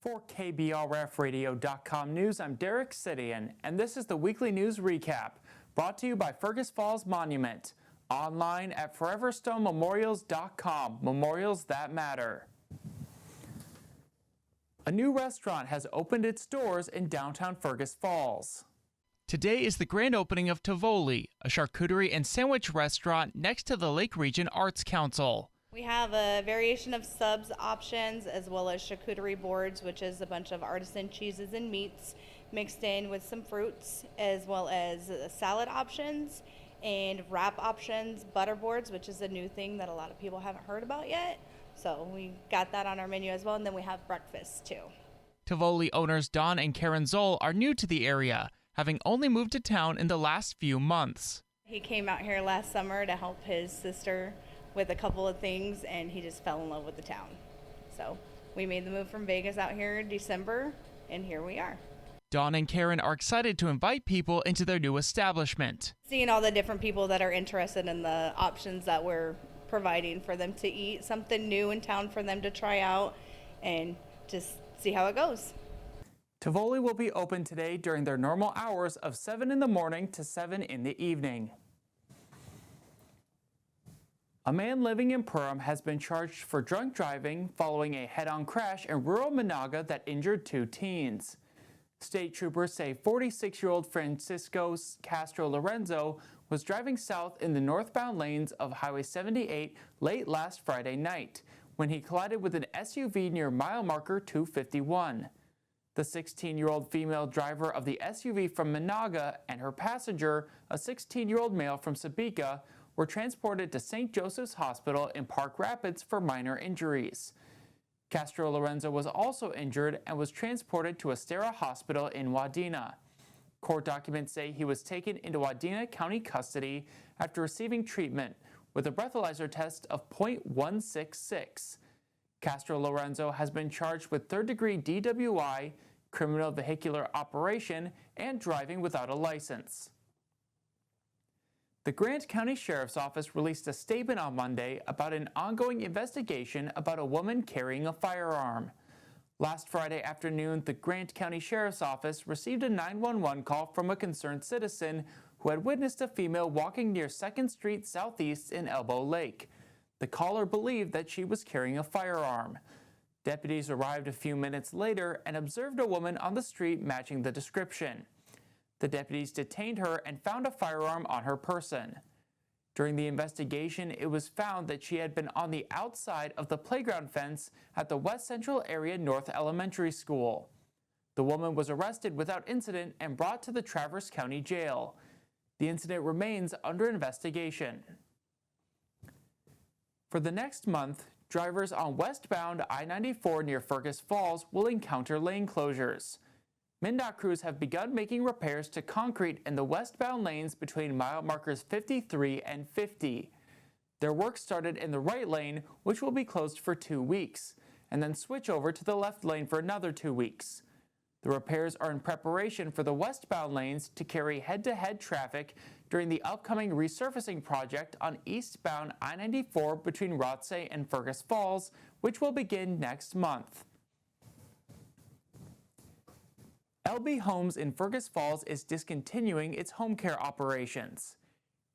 For KBRFradio.com News, I'm Derek Sidian, and this is the weekly news recap, brought to you by Fergus Falls Monument, online at foreverstonmemorials.com, memorials that matter. A new restaurant has opened its doors in downtown Fergus Falls. Today is the grand opening of Tivoli, a charcuterie and sandwich restaurant next to the Lake Region Arts Council. We have a variation of subs options as well as charcuterie boards, which is a bunch of artisan cheeses and meats mixed in with some fruits, as well as salad options and wrap options, butter boards, which is a new thing that a lot of people haven't heard about yet. So we got that on our menu as well, and then we have breakfast too. Tivoli owners Don and Karen Zoll are new to the area, having only moved to town in the last few months. He came out here last summer to help his sister with a couple of things, and he just fell in love with the town. So we made the move from Vegas out here in December, and here we are. Don and Karen are excited to invite people into their new establishment. Seeing all the different people that are interested in the options that we're providing for them to eat, something new in town for them to try out, and just see how it goes. Tivoli will be open today during their normal hours of 7 in the morning to 7 in the evening. A man living in Perham has been charged for drunk driving following a head-on crash in rural Monaga that injured 2 teens. State troopers say 46-year-old Francisco Castro Lorenzo was driving south in the northbound lanes of Highway 78 late last Friday night when he collided with an SUV near mile marker 251. The 16-year-old female driver of the SUV from Monaga and her passenger, a 16-year-old male from Sabika, were transported to St. Joseph's Hospital in Park Rapids for minor injuries. Castro Lorenzo was also injured and was transported to Estera Hospital in Wadena. Court documents say he was taken into Wadena County custody after receiving treatment with a breathalyzer test of .166. Castro Lorenzo has been charged with third-degree DWI, criminal vehicular operation, and driving without a license. The Grant County Sheriff's Office released a statement on Monday about an ongoing investigation about a woman carrying a firearm. Last Friday afternoon, the Grant County Sheriff's Office received a 911 call from a concerned citizen who had witnessed a female walking near 2nd Street Southeast in Elbow Lake. The caller believed that she was carrying a firearm. Deputies arrived a few minutes later and observed a woman on the street matching the description. The deputies detained her and found a firearm on her person. During the investigation, it was found that she had been on the outside of the playground fence at the West Central Area North Elementary School. The woman was arrested without incident and brought to the Traverse County Jail. The incident remains under investigation. For the next month, drivers on westbound I-94 near Fergus Falls will encounter lane closures. MnDOT crews have begun making repairs to concrete in the westbound lanes between mile markers 53 and 50. Their work started in the right lane, which will be closed for 2 weeks, and then switch over to the left lane for another 2 weeks. The repairs are in preparation for the westbound lanes to carry head-to-head traffic during the upcoming resurfacing project on eastbound I-94 between Rothsay and Fergus Falls, which will begin next month. LB Homes in Fergus Falls is discontinuing its home care operations.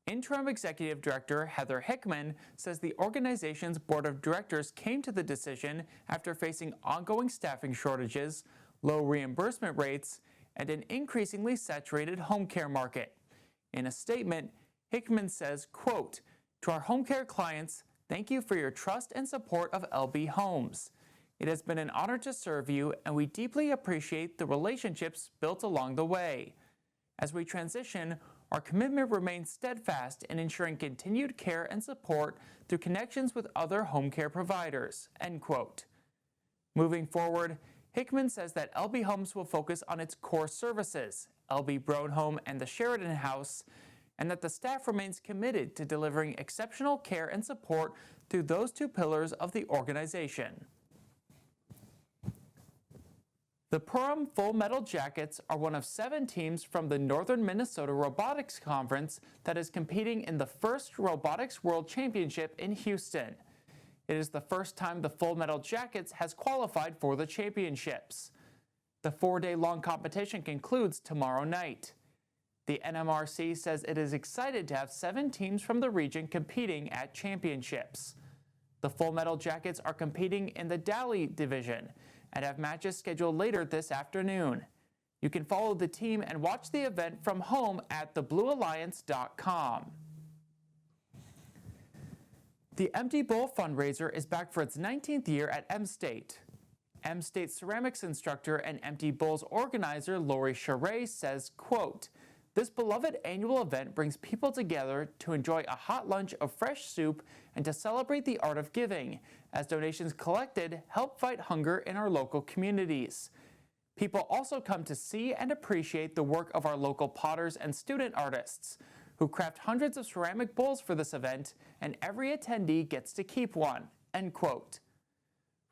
Interim Executive Director Heather Hickman says the organization's board of directors came to the decision after facing ongoing staffing shortages, low reimbursement rates, and an increasingly saturated home care market. In a statement, Hickman says, quote, "To our home care clients, thank you for your trust and support of LB Homes. It has been an honor to serve you, and we deeply appreciate the relationships built along the way. As we transition, our commitment remains steadfast in ensuring continued care and support through connections with other home care providers." End quote. Moving forward, Hickman says that LB Homes will focus on its core services, LB Brown Home and the Sheridan House, and that the staff remains committed to delivering exceptional care and support through those 2 pillars of the organization. The Perham Full Metal Jackets are one of 7 teams from the Northern Minnesota Robotics Conference that is competing in the first Robotics World Championship in Houston. It is the first time the Full Metal Jackets has qualified for the championships. The 4-day-long competition concludes tomorrow night. The NMRC says it is excited to have 7 teams from the region competing at championships. The Full Metal Jackets are competing in the Dally division and have matches scheduled later this afternoon. You can follow the team and watch the event from home at thebluealliance.com. The Empty Bowl fundraiser is back for its 19th year at M-State. M-State ceramics instructor and Empty Bowls organizer Lori Charest says, quote, "This beloved annual event brings people together to enjoy a hot lunch of fresh soup and to celebrate the art of giving, as donations collected help fight hunger in our local communities. People also come to see and appreciate the work of our local potters and student artists, who craft hundreds of ceramic bowls for this event, and every attendee gets to keep one," end quote.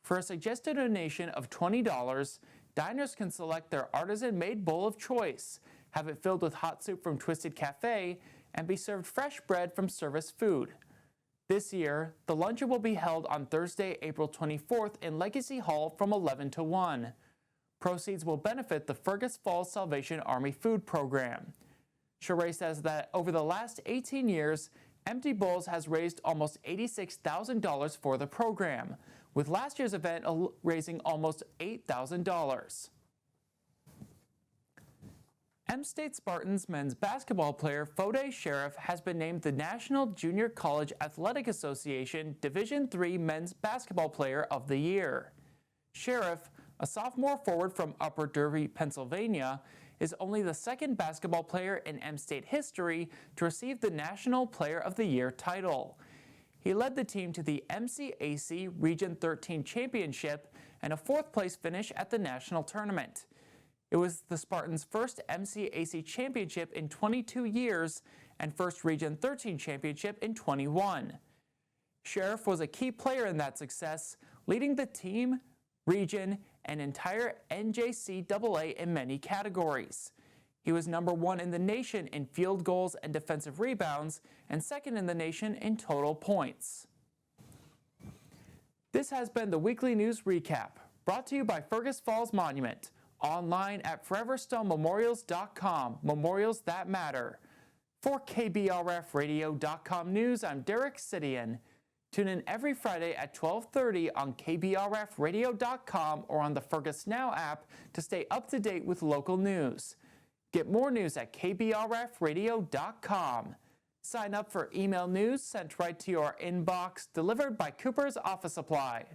For a suggested donation of $20, diners can select their artisan-made bowl of choice, have it filled with hot soup from Twisted Cafe, and be served fresh bread from Service Food. This year, the luncheon will be held on Thursday, April 24th in Legacy Hall from 11 to 1. Proceeds will benefit the Fergus Falls Salvation Army Food Program. Charest says that over the last 18 years, Empty Bowls has raised almost $86,000 for the program, with last year's event raising almost $8,000. M-State Spartans men's basketball player Fode Sheriff has been named the National Junior College Athletic Association Division III Men's Basketball Player of the Year. Sheriff, a sophomore forward from Upper Derby, Pennsylvania, is only the second basketball player in M-State history to receive the National Player of the Year title. He led the team to the MCAC Region 13 Championship and a 4th-place finish at the national tournament. It was the Spartans' first MCAC championship in 22 years and first Region 13 championship in 21. Sheriff was a key player in that success, leading the team, region, and entire NJCAA in many categories. He was number 1 in the nation in field goals and defensive rebounds, and 2nd in the nation in total points. This has been the Weekly News Recap, brought to you by Fergus Falls Monument, online at foreverstonememorials.com, memorials that matter. For KBRFradio.com News, I'm Derek Sidian. Tune in every Friday at 12:30 on KBRFradio.com or on the Fergus Now app to stay up to date with local news. Get more news at KBRFradio.com. Sign up for email news sent right to your inbox, delivered by Cooper's Office Supply.